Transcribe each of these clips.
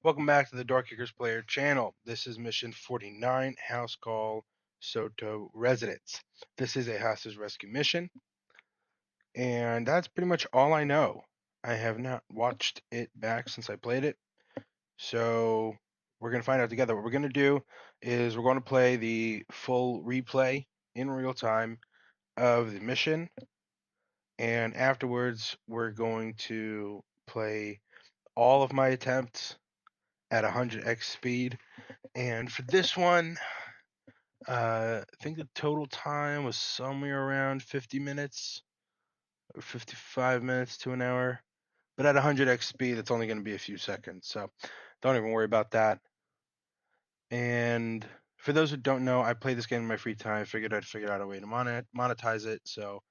Welcome back to the Doorkickers player channel. This is mission 49, house call Soto residence. This is a hostage rescue mission, and that's pretty much all I know. I have not watched it back since I played it, so we're going to find out together. What we're going to do is we're going to play the full replay in real time of the mission, and afterwards we're going to play all of my attempts at 100x speed. And for this one, I think the total time was somewhere around 50 minutes or 55 minutes to an hour. But at 100x speed, it's only going to be a few seconds. So don't even worry about that. And for those who don't know, I play this game in my free time. Figured I'd figure out a way to monetize it. So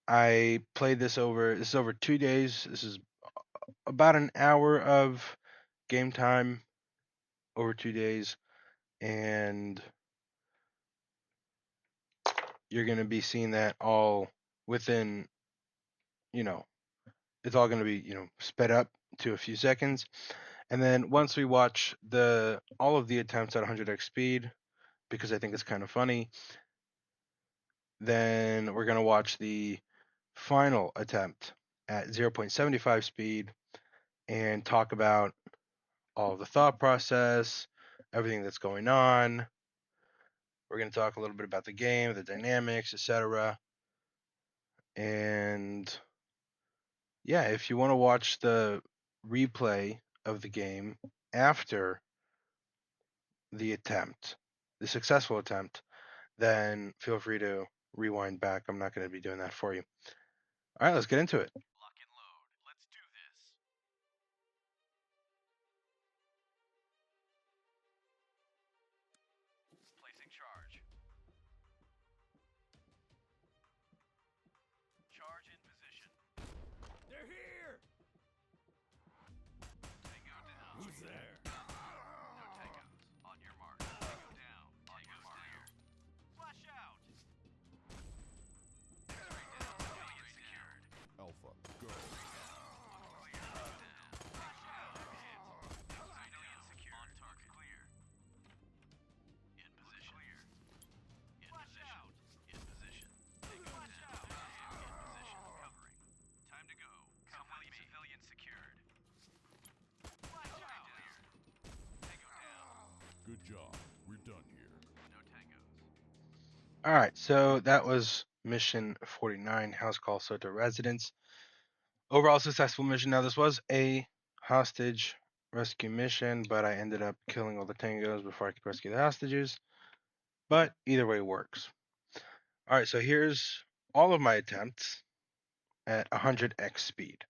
I played this is over 2 days. This is about an hour of game time over 2 days. And you're going to be seeing that all within, you know, it's all going to be, sped up to a few seconds. And then once we watch all of the attempts at 100x speed, because I think it's kind of funny, then we're going to watch the final attempt at 0.75 speed and talk about all of the thought process, everything that's going on. We're going to talk a little bit about the game, the dynamics, etc. And yeah, if you want to watch the replay of the game after the successful attempt, then feel free to rewind back. I'm not going to be doing that for you. All right, let's get into it. Lock and load. Let's do this. Placing charge. Charge in position. They're here! Tango down. Who's there? No tangos. On your mark. Tango down. On your mark. Flash out! X-ray down. Civilian secured. Alpha, go. Clear. Down. Flash out! Hit. Civilian secured. On target. Clear. In position. Clear. In position. In position. Tango down. In position. Covering. Time to go. Come with me. Civilian secured. Flash out. Clear. Tango down. Good job. We're done here. No tangos. All right, so that was mission 49, house call Soto residence. Overall successful mission. Now, this was a hostage rescue mission, but I ended up killing all the tangos before I could rescue the hostages. But either way works. All right, so here's all of my attempts at 100x speed.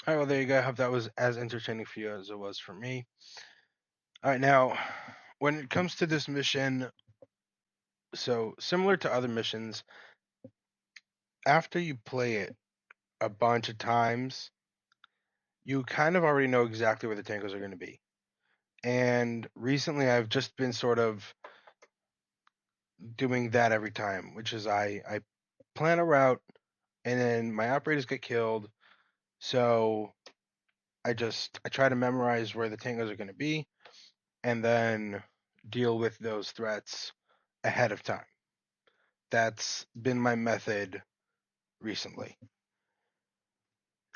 All right, well, there you go. I hope that was as entertaining for you as it was for me. All right, now, when it comes to this mission, so similar to other missions, after you play it a bunch of times, you kind of already know exactly where the tangos are going to be. And recently, I've just been sort of doing that every time, which is I plan a route, and then my operators get killed. So I try to memorize where the tangos are going to be, and then deal with those threats ahead of time. That's been my method recently.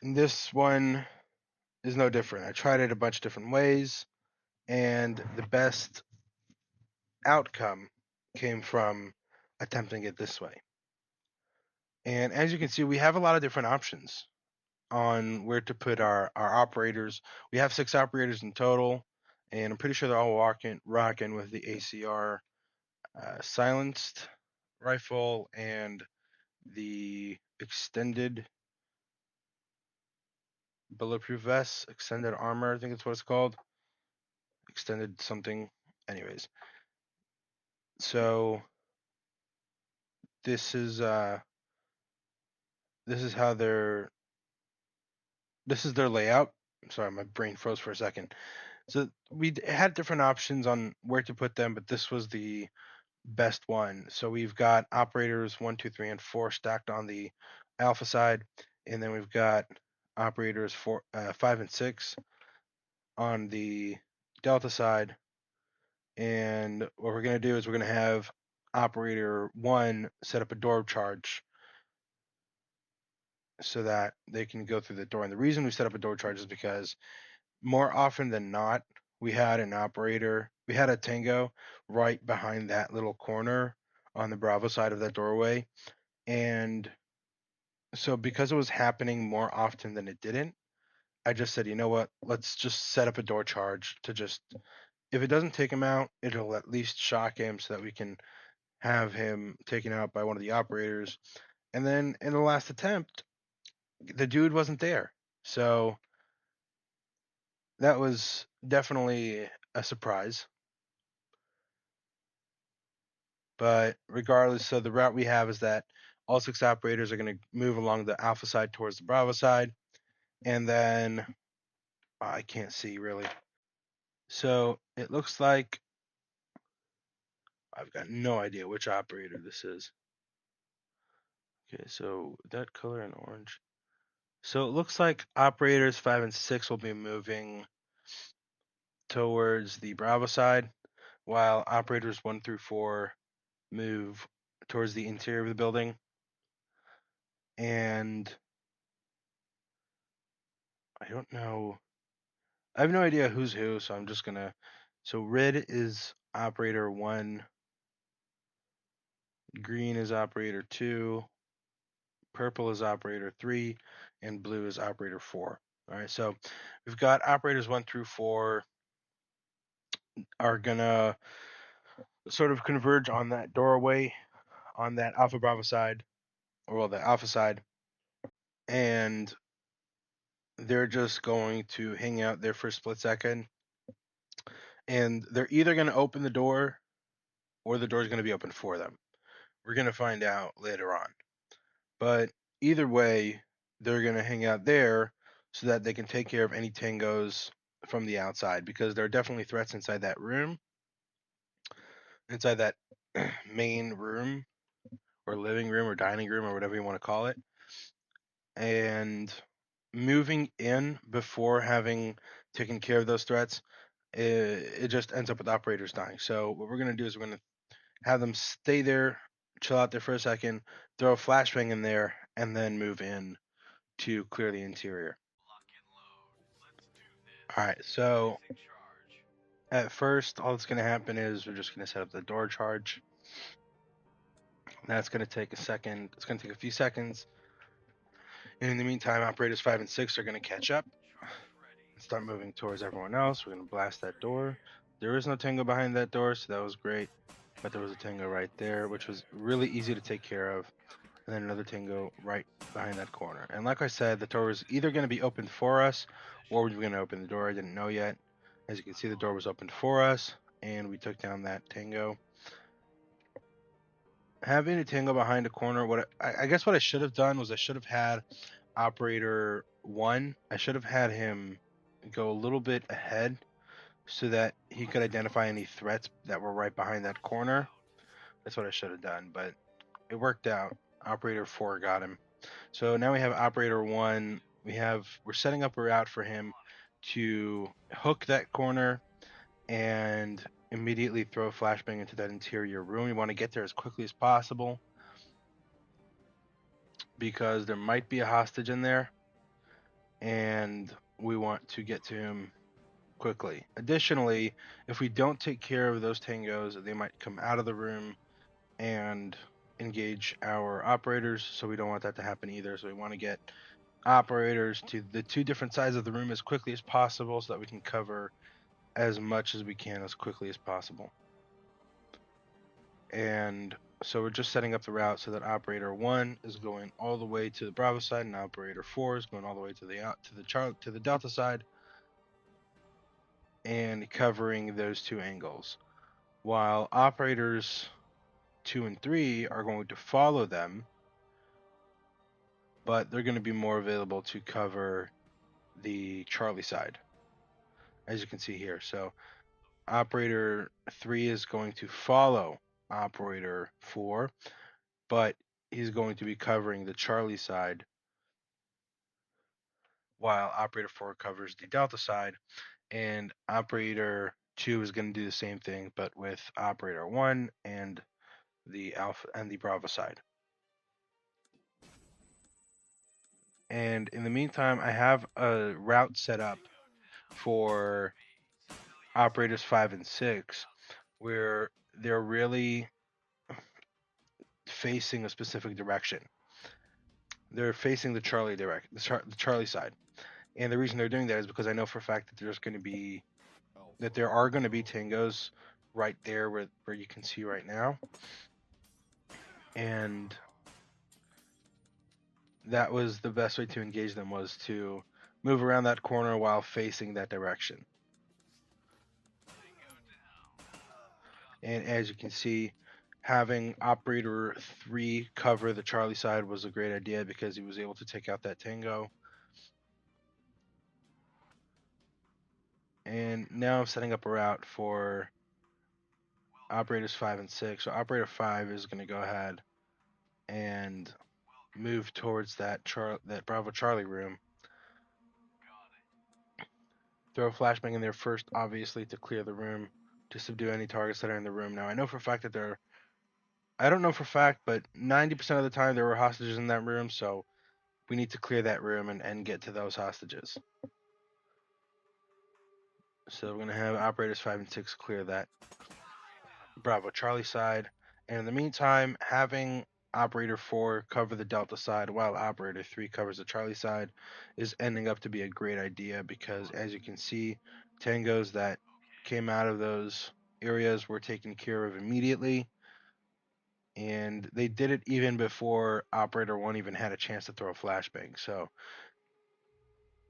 And this one is no different. I tried it a bunch of different ways, and the best outcome came from attempting it this way. And as you can see, we have a lot of different options on where to put our operators. We have 6 operators in total, and I'm pretty sure they're all rocking with the ACR silenced rifle and the extended bulletproof vest, extended armor, I think it's what it's called. Extended something. Anyways, so this is uh this is how this is their layout. Sorry, my brain froze for a second. So we had different options on where to put them, but this was the best one. So we've got operators one, two, three, and four stacked on the alpha side, and then we've got operators five, and six on the delta side. And what we're gonna do is we're gonna have operator one set up a door charge so that they can go through the door. And the reason we set up a door charge is because more often than not, we had a tango right behind that little corner on the Bravo side of that doorway. And so because it was happening more often than it didn't, I just said, you know what, let's just set up a door charge to just, if it doesn't take him out, it'll at least shock him so that we can have him taken out by one of the operators. And then in the last attempt, the dude wasn't there. So that was definitely a surprise. But regardless, so the route we have is that all six operators are going to move along the alpha side towards the Bravo side. And then I can't see really. So it looks like I've got no idea which operator this is. Okay, so that color and orange. So it looks like operators five and six will be moving towards the Bravo side, while operators one through four move towards the interior of the building. And I don't know. I have no idea who's who, so I'm just gonna. So red is operator one, green is operator two, purple is operator three, and blue is operator four. All right, so we've got operators one through four are gonna sort of converge on that doorway on that Alpha Bravo side, or well, the Alpha side, and they're just going to hang out there for a split second, and they're either going to open the door or the door is going to be open for them. We're going to find out later on. But either way, they're going to hang out there so that they can take care of any tangos from the outside, because there are definitely threats inside that room, inside that main room or living room or dining room or whatever you want to call it. And moving in before having taken care of those threats, it just ends up with operators dying. So what we're going to do is we're going to have them stay there, chill out there for a second, throw a flashbang in there, and then move in to clear the interior. Lock and load. Let's do All this. right, so Placing charge. at first, all that's going to happen is we're just going to set up the door charge. That's going to take a second. It's going to take a few seconds. And in the meantime, operators five and six are going to catch up Charge ready. and start moving towards everyone else. We're going to blast that door. There is no tango behind that door, so that was great. But there was a tango right there, which was really easy to take care of. And then another tango right behind that corner. And like I said, the door was either going to be opened for us or we were going to open the door. I didn't know yet. As you can see, the door was opened for us, and we took down that tango. Having a tango behind a corner, I guess what I should have done was I should have had operator one. I should have had him go a little bit ahead so that he could identify any threats that were right behind that corner. That's what I should have done, but it worked out. Operator four got him. So now we have operator one. We're setting up a route for him to hook that corner and immediately throw a flashbang into that interior room. We want to get there as quickly as possible because there might be a hostage in there, and we want to get to him quickly. Additionally, if we don't take care of those tangos, they might come out of the room and engage our operators, so we don't want that to happen either. So we want to get operators to the two different sides of the room as quickly as possible so that we can cover as much as we can as quickly as possible. And So we're just setting up the route so that operator 1 is going all the way to the Bravo side, and operator 4 is going all the way to the Delta side, and covering those two angles. While operators 2 and 3 are going to follow them, but they're going to be more available to cover the Charlie side, as you can see here. So operator 3 is going to follow operator 4, but he's going to be covering the Charlie side while operator 4 covers the Delta side, and operator 2 is going to do the same thing but with operator 1 and the Alpha and the Bravo side. And in the meantime, I have a route set up for operators 5 and 6 where they're really facing a specific direction. They're facing the the Charlie side. And the reason they're doing that is because I know for a fact that there are going to be tangos right there where you can see right now. And that was the best way to engage them, was to move around that corner while facing that direction. And as you can see, having operator 3 cover the Charlie side was a great idea because he was able to take out that tango. And now I'm setting up a route for operators 5 and 6. So operator 5 is going to go ahead and move towards that Bravo Charlie room. Throw a flashbang in there first, obviously, to clear the room, to subdue any targets that are in the room. Now, I know for a fact that I don't know for a fact, but 90% of the time there were hostages in that room, so we need to clear that room and get to those hostages. So we're going to have operators 5 and 6 clear that Bravo Charlie side. And in the meantime, having operator 4 cover the Delta side while operator 3 covers the Charlie side is ending up to be a great idea because, as you can see, tangos that came out of those areas were taken care of immediately. And they did it even before operator 1 even had a chance to throw a flashbang. So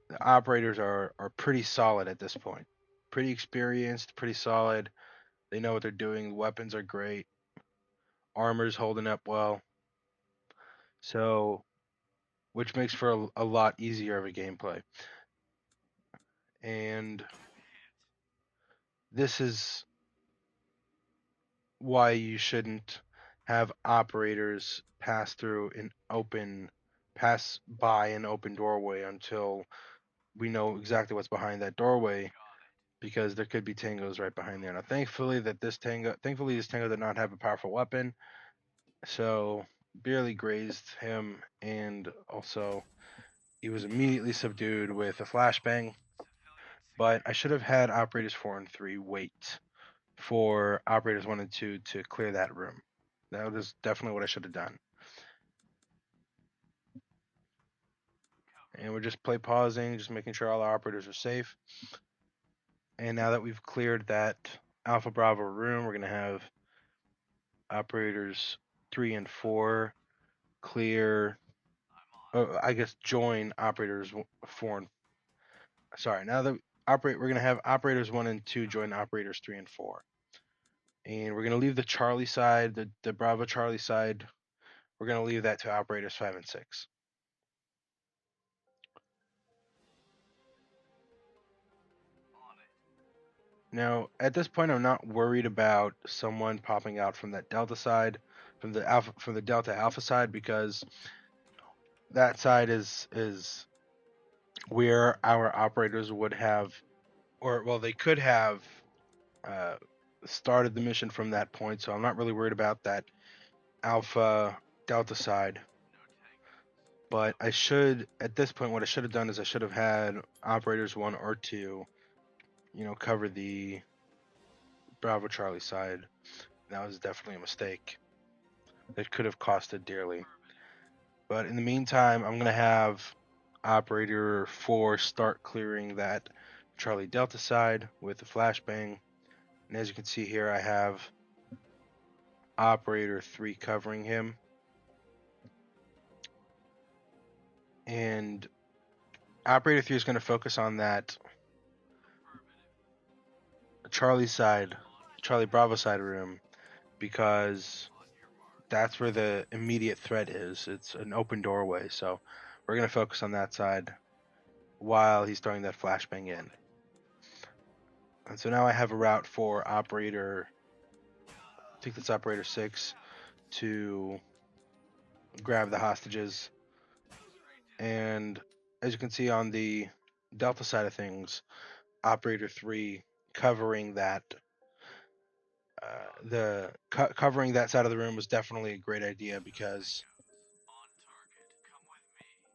the operators are pretty solid at this point. Pretty experienced, pretty solid. They know what they're doing. The weapons are great. Armor's holding up well. So, which makes for a lot easier of a gameplay. And this is why you shouldn't have operators pass by an open doorway until we know exactly what's behind that doorway, because there could be tangos right behind there. Now, thankfully, this tango did not have a powerful weapon, so barely grazed him, and also he was immediately subdued with a flashbang. But I should have had operators 4 and 3 wait for operators 1 and 2 to clear that room. That was definitely what I should have done. And we're just pausing, just making sure all our operators are safe. And now that we've cleared that Alpha Bravo room, we're going to have operators 3 and 4 clear, join operators 4 and sorry. Now that we're going to have operators 1 and 2 join operators 3 and 4. And we're going to leave the Charlie side, the Bravo Charlie side, we're going to leave that to operators 5 and 6. Now, at this point, I'm not worried about someone popping out from that Delta side, from the Delta Alpha side, because that side is where our operators would have, or well, they could have uh, started the mission from that point. So I'm not really worried about that Alpha Delta side. But I should, at this point, what I should have done is I should have had operators 1 or 2, cover the Bravo Charlie side. That was definitely a mistake. That could have costed dearly. But in the meantime, I'm going to have operator 4 start clearing that Charlie Delta side with a flashbang. And as you can see here, I have operator 3 covering him, and operator 3 is going to focus on that Charlie side, Charlie Bravo side room, because that's where the immediate threat is. It's an open doorway, so we're going to focus on that side while he's throwing that flashbang in. And so now I have a route for operator, I think that's operator 6, to grab the hostages. And as you can see on the Delta side of things, operator 3 covering that covering that side of the room was definitely a great idea, because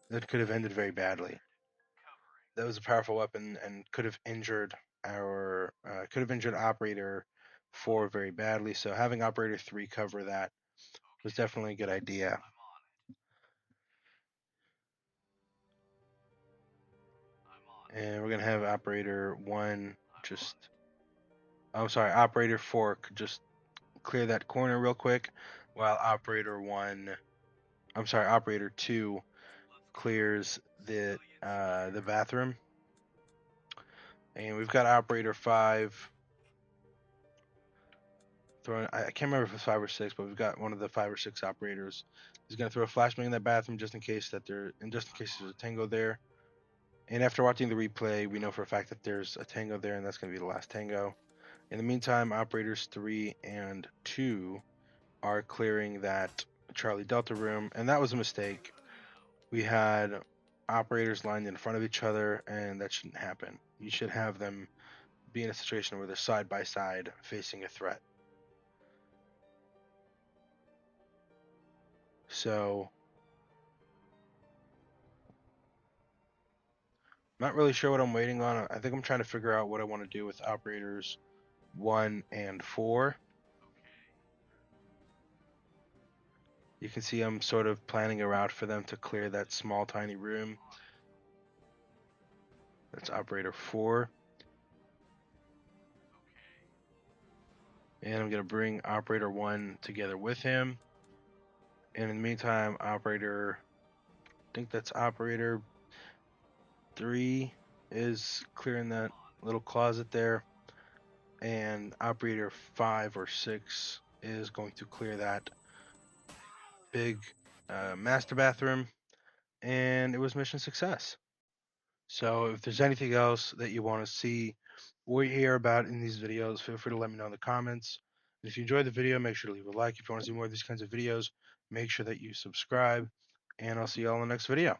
that could have ended very badly. That was a powerful weapon and could have injured operator 4 very badly. So having operator 3 cover that was definitely a good idea. And we're gonna have operator 1 just, I'm sorry, operator 4 could just clear that corner real quick, while operator 2 clears the bathroom. And we've got operator 5 throwing, I can't remember if it's 5 or 6, but we've got one of the 5 or 6 operators. He's going to throw a flashbang in that bathroom just in case there's a tango there. And after watching the replay, we know for a fact that there's a tango there, and that's going to be the last tango. In the meantime, operators 3 and 2 are clearing that Charlie Delta room, and that was a mistake. We had operators lined in front of each other, and that shouldn't happen. You should have them be in a situation where they're side by side facing a threat. So, not really sure what I'm waiting on. I think I'm trying to figure out what I want to do with operators 1 and 4. You can see I'm sort of planning a route for them to clear that small tiny room. That's operator 4. And I'm going to bring operator 1 together with him. And in the meantime, I think that's operator 3 is clearing that little closet there. And operator 5 or 6 is going to clear that big master bathroom. And it was mission success. So if there's anything else that you want to see or hear about in these videos, feel free to let me know in the comments. And if you enjoyed the video, make sure to leave a like. If you want to see more of these kinds of videos, make sure that you subscribe. And I'll see you all in the next video.